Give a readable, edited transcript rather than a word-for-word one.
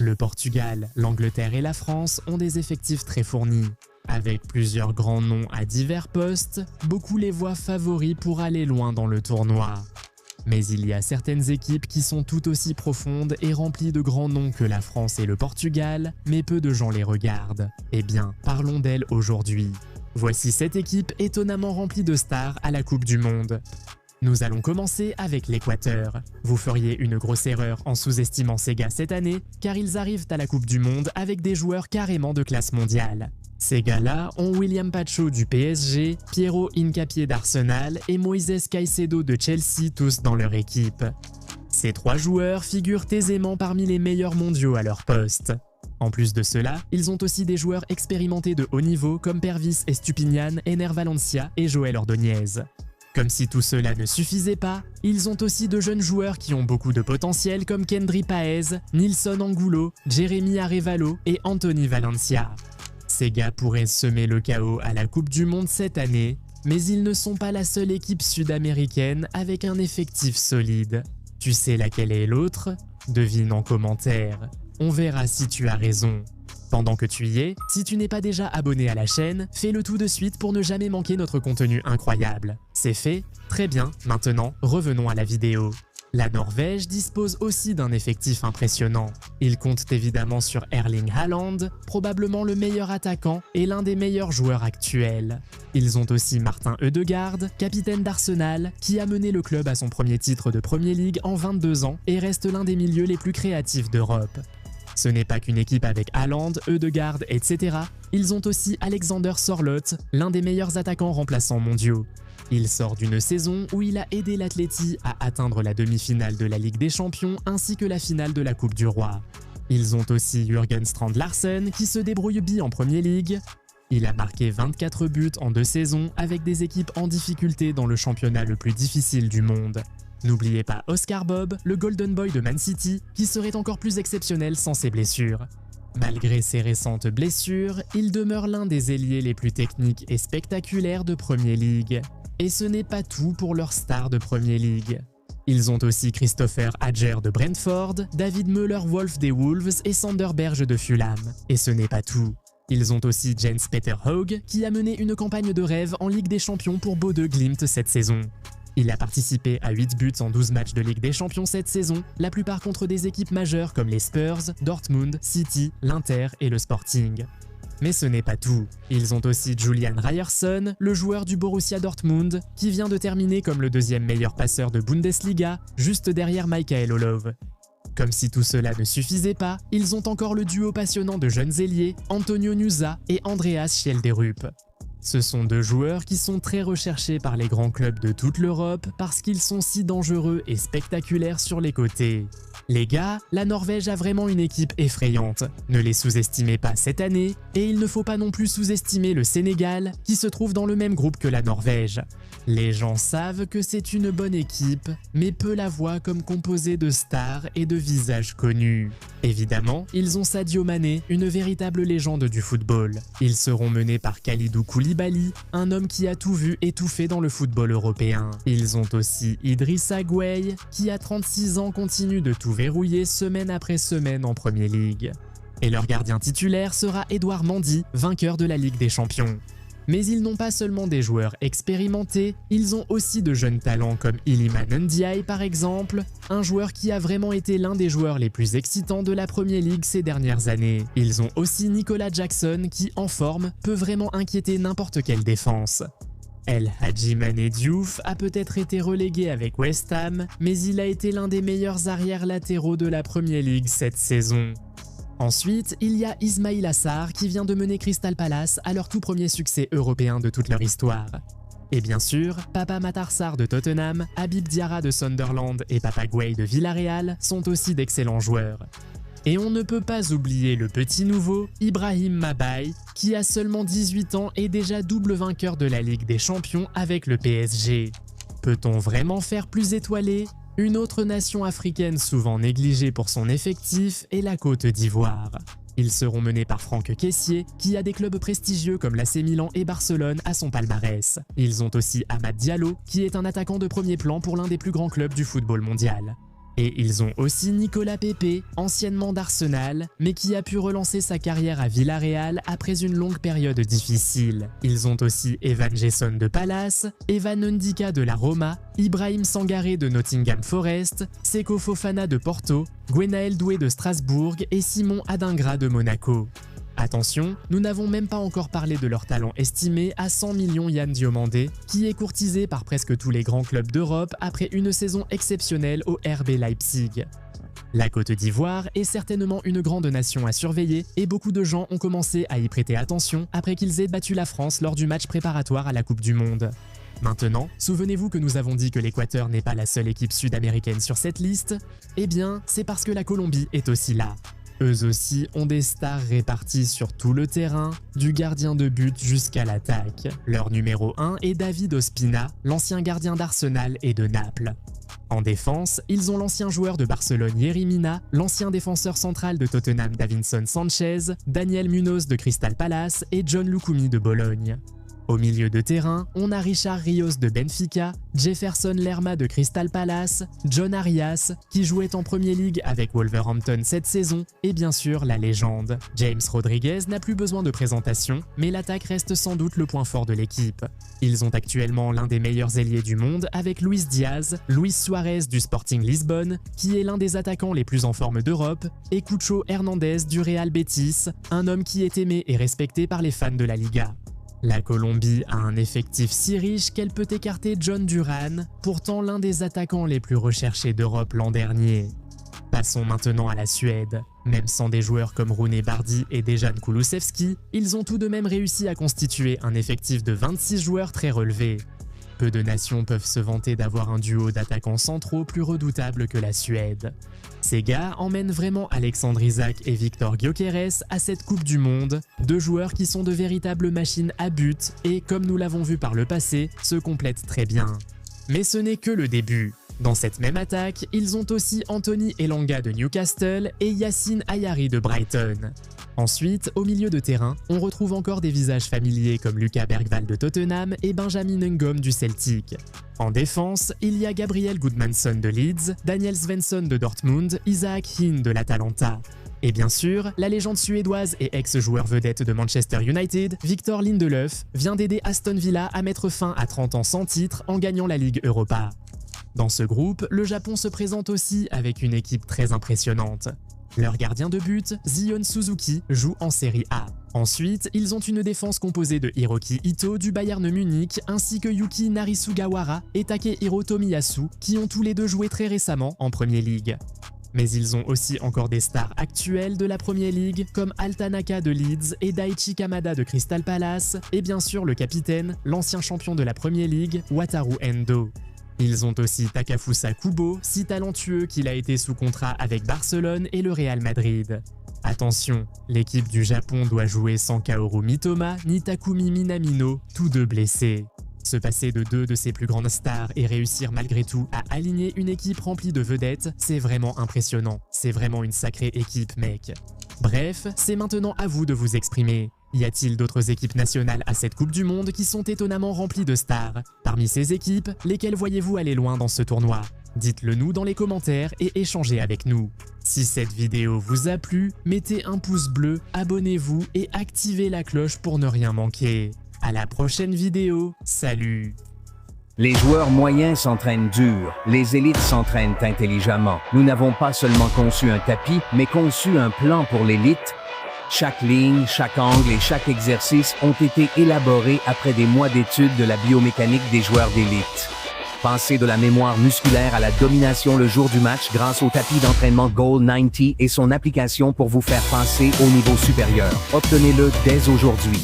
Le Portugal, l'Angleterre et la France ont des effectifs très fournis. Avec plusieurs grands noms à divers postes, beaucoup les voient favoris pour aller loin dans le tournoi. Mais il y a certaines équipes qui sont tout aussi profondes et remplies de grands noms que la France et le Portugal, mais peu de gens les regardent. Eh bien, parlons d'elles aujourd'hui. Voici 7 équipes étonnamment remplies de stars à la Coupe du Monde. Nous allons commencer avec l'Équateur. Vous feriez une grosse erreur en sous-estimant ces gars cette année, car ils arrivent à la Coupe du Monde avec des joueurs carrément de classe mondiale. Ces gars-là ont William Pacho du PSG, Piero Hincapié d'Arsenal et Moises Caicedo de Chelsea tous dans leur équipe. Ces 3 joueurs figurent aisément parmi les meilleurs mondiaux à leur poste. En plus de cela, ils ont aussi des joueurs expérimentés de haut niveau comme Pervis Estupiñán, Ener Valencia et Joel Ordóñez. Comme si tout cela ne suffisait pas, ils ont aussi de jeunes joueurs qui ont beaucoup de potentiel comme Kendry Páez, Nilson Angulo, Jérémy Arévalo et Anthony Valencia. Ces gars pourraient semer le chaos à la Coupe du Monde cette année, mais ils ne sont pas la seule équipe sud-américaine avec un effectif solide. Tu sais laquelle est l'autre? Devine en commentaire. On verra si tu as raison. Pendant que tu y es, si tu n'es pas déjà abonné à la chaîne, fais-le tout de suite pour ne jamais manquer notre contenu incroyable. C'est fait? Très bien, maintenant, revenons à la vidéo. La Norvège dispose aussi d'un effectif impressionnant. Ils comptent évidemment sur Erling Haaland, probablement le meilleur attaquant et l'un des meilleurs joueurs actuels. Ils ont aussi Martin Ødegaard, capitaine d'Arsenal, qui a mené le club à son premier titre de Premier League en 22 ans et reste l'un des milieux les plus créatifs d'Europe. Ce n'est pas qu'une équipe avec Haaland, Ødegaard, etc. Ils ont aussi Alexander Sørloth, l'un des meilleurs attaquants remplaçants mondiaux. Il sort d'une saison où il a aidé l'Atleti à atteindre la demi-finale de la Ligue des Champions ainsi que la finale de la Coupe du Roi. Ils ont aussi Jürgen Strand Larsen qui se débrouille bien en Premier League. Il a marqué 24 buts en 2 saisons avec des équipes en difficulté dans le championnat le plus difficile du monde. N'oubliez pas Oscar Bob, le Golden Boy de Man City, qui serait encore plus exceptionnel sans ses blessures. Malgré ses récentes blessures, il demeure l'un des ailiers les plus techniques et spectaculaires de Premier League. Et ce n'est pas tout pour leurs stars de Premier League. Ils ont aussi Christopher Hadjer de Brentford, David Müller-Wolf des Wolves et Sander Berge de Fulham. Et ce n'est pas tout. Ils ont aussi Jens Peter Hauge, qui a mené une campagne de rêve en Ligue des Champions pour Bodø Glimt cette saison. Il a participé à 8 buts en 12 matchs de Ligue des Champions cette saison, la plupart contre des équipes majeures comme les Spurs, Dortmund, City, l'Inter et le Sporting. Mais ce n'est pas tout. Ils ont aussi Julian Ryerson, le joueur du Borussia Dortmund, qui vient de terminer comme le 2e meilleur passeur de Bundesliga, juste derrière Michael Olov. Comme si tout cela ne suffisait pas, ils ont encore le duo passionnant de jeunes ailiers, Antonio Nusa et Andreas Schjelderup. Ce sont 2 joueurs qui sont très recherchés par les grands clubs de toute l'Europe parce qu'ils sont si dangereux et spectaculaires sur les côtés. Les gars, la Norvège a vraiment une équipe effrayante. Ne les sous-estimez pas cette année, et il ne faut pas non plus sous-estimer le Sénégal, qui se trouve dans le même groupe que la Norvège. Les gens savent que c'est une bonne équipe, mais peu la voient comme composée de stars et de visages connus. Évidemment, ils ont Sadio Mané, une véritable légende du football. Ils seront menés par Kalidou Koulibaly, un homme qui a tout vu et tout fait dans le football européen. Ils ont aussi Idrissa Gueye, qui à 36 ans continue de tout verrouiller semaine après semaine en Premier League. Et leur gardien titulaire sera Edouard Mendy, vainqueur de la Ligue des Champions. Mais ils n'ont pas seulement des joueurs expérimentés, ils ont aussi de jeunes talents comme Iliman Ndiaye par exemple, un joueur qui a vraiment été l'un des joueurs les plus excitants de la Premier League ces dernières années. Ils ont aussi Nicolas Jackson qui, en forme, peut vraiment inquiéter n'importe quelle défense. El Hadji Mané Diouf a peut-être été relégué avec West Ham, mais il a été l'un des meilleurs arrières latéraux de la Premier League cette saison. Ensuite, il y a Ismail Assar qui vient de mener Crystal Palace à leur tout premier succès européen de toute leur histoire. Et bien sûr, Papa Matar Sarr de Tottenham, Habib Diarra de Sunderland et Papa Gueye de Villarreal sont aussi d'excellents joueurs. Et on ne peut pas oublier le petit nouveau, Ibrahim Mabaye, qui a seulement 18 ans et déjà double vainqueur de la Ligue des Champions avec le PSG. Peut-on vraiment faire plus étoilé ? Une autre nation africaine souvent négligée pour son effectif est la Côte d'Ivoire. Ils seront menés par Franck Kessié, qui a des clubs prestigieux comme l'AC Milan et Barcelone à son palmarès. Ils ont aussi Amad Diallo, qui est un attaquant de premier plan pour l'un des plus grands clubs du football mondial. Et ils ont aussi Nicolas Pepe, anciennement d'Arsenal, mais qui a pu relancer sa carrière à Villarreal après une longue période difficile. Ils ont aussi Evan Gerson de Palace, Evan Ndika de la Roma, Ibrahim Sangaré de Nottingham Forest, Seko Fofana de Porto, Gwenaël Doué de Strasbourg et Simon Adingra de Monaco. Attention, nous n'avons même pas encore parlé de leur talent estimé à 100 millions Yann Diomandé, qui est courtisé par presque tous les grands clubs d'Europe après une saison exceptionnelle au RB Leipzig. La Côte d'Ivoire est certainement une grande nation à surveiller et beaucoup de gens ont commencé à y prêter attention après qu'ils aient battu la France lors du match préparatoire à la Coupe du Monde. Maintenant, souvenez-vous que nous avons dit que l'Équateur n'est pas la seule équipe sud-américaine sur cette liste? Eh bien, c'est parce que la Colombie est aussi là. Eux aussi ont des stars réparties sur tout le terrain, du gardien de but jusqu'à l'attaque. Leur numéro 1 est David Ospina, l'ancien gardien d'Arsenal et de Naples. En défense, ils ont l'ancien joueur de Barcelone Yerry Mina, l'ancien défenseur central de Tottenham Davinson Sanchez, Daniel Munoz de Crystal Palace et John Lukumi de Bologne. Au milieu de terrain, on a Richard Rios de Benfica, Jefferson Lerma de Crystal Palace, John Arias, qui jouait en Premier League avec Wolverhampton cette saison, et bien sûr la légende. James Rodriguez n'a plus besoin de présentation, mais l'attaque reste sans doute le point fort de l'équipe. Ils ont actuellement l'un des meilleurs ailiers du monde avec Luis Diaz, Luis Suarez du Sporting Lisbonne, qui est l'un des attaquants les plus en forme d'Europe, et Cucho Hernandez du Real Betis, un homme qui est aimé et respecté par les fans de la Liga. La Colombie a un effectif si riche qu'elle peut écarter John Duran, pourtant l'un des attaquants les plus recherchés d'Europe l'an dernier. Passons maintenant à la Suède. Même sans des joueurs comme Rooney Bardi et Dejan Kulusevski, ils ont tout de même réussi à constituer un effectif de 26 joueurs très relevés. Peu de nations peuvent se vanter d'avoir un duo d'attaquants centraux plus redoutable que la Suède. Ces gars emmènent vraiment Alexandre Isak et Victor Gyökeres à cette Coupe du Monde, deux joueurs qui sont de véritables machines à but et, comme nous l'avons vu par le passé, se complètent très bien. Mais ce n'est que le début. Dans cette même attaque, ils ont aussi Anthony Elanga de Newcastle et Yacine Ayari de Brighton. Ensuite, au milieu de terrain, on retrouve encore des visages familiers comme Lucas Bergvall de Tottenham et Benjamin Ngom du Celtic. En défense, il y a Gabriel Goodmanson de Leeds, Daniel Svensson de Dortmund, Isaac Hinn de l'Atalanta. Et bien sûr, la légende suédoise et ex-joueur vedette de Manchester United, Victor Lindelöf, vient d'aider Aston Villa à mettre fin à 30 ans sans titre en gagnant la Ligue Europa. Dans ce groupe, le Japon se présente aussi avec une équipe très impressionnante. Leur gardien de but, Zion Suzuki, joue en Série A. Ensuite, ils ont une défense composée de Hiroki Ito du Bayern Munich ainsi que Yuki Narisugawara et Takehiro Tomiyasu qui ont tous les deux joué très récemment en Premier League. Mais ils ont aussi encore des stars actuelles de la Premier League comme Altanaka de Leeds et Daichi Kamada de Crystal Palace et bien sûr le capitaine, l'ancien champion de la Premier League, Wataru Endo. Ils ont aussi Takefusa Kubo, si talentueux qu'il a été sous contrat avec Barcelone et le Real Madrid. Attention, l'équipe du Japon doit jouer sans Kaoru Mitoma ni Takumi Minamino, tous deux blessés. Se passer de deux de ses plus grandes stars et réussir malgré tout à aligner une équipe remplie de vedettes, c'est vraiment impressionnant. C'est vraiment une sacrée équipe, mec. Bref, c'est maintenant à vous de vous exprimer. Y a-t-il d'autres équipes nationales à cette Coupe du Monde qui sont étonnamment remplies de stars? Parmi ces équipes, lesquelles voyez-vous aller loin dans ce tournoi? Dites-le nous dans les commentaires et échangez avec nous. Si cette vidéo vous a plu, mettez un pouce bleu, abonnez-vous et activez la cloche pour ne rien manquer. À la prochaine vidéo, salut! Les joueurs moyens s'entraînent dur, les élites s'entraînent intelligemment. Nous n'avons pas seulement conçu un tapis, mais conçu un plan pour l'élite. Chaque ligne, chaque angle et chaque exercice ont été élaborés après des mois d'études de la biomécanique des joueurs d'élite. Passez de la mémoire musculaire à la domination le jour du match grâce au tapis d'entraînement Goal 90 et son application pour vous faire passer au niveau supérieur. Obtenez-le dès aujourd'hui.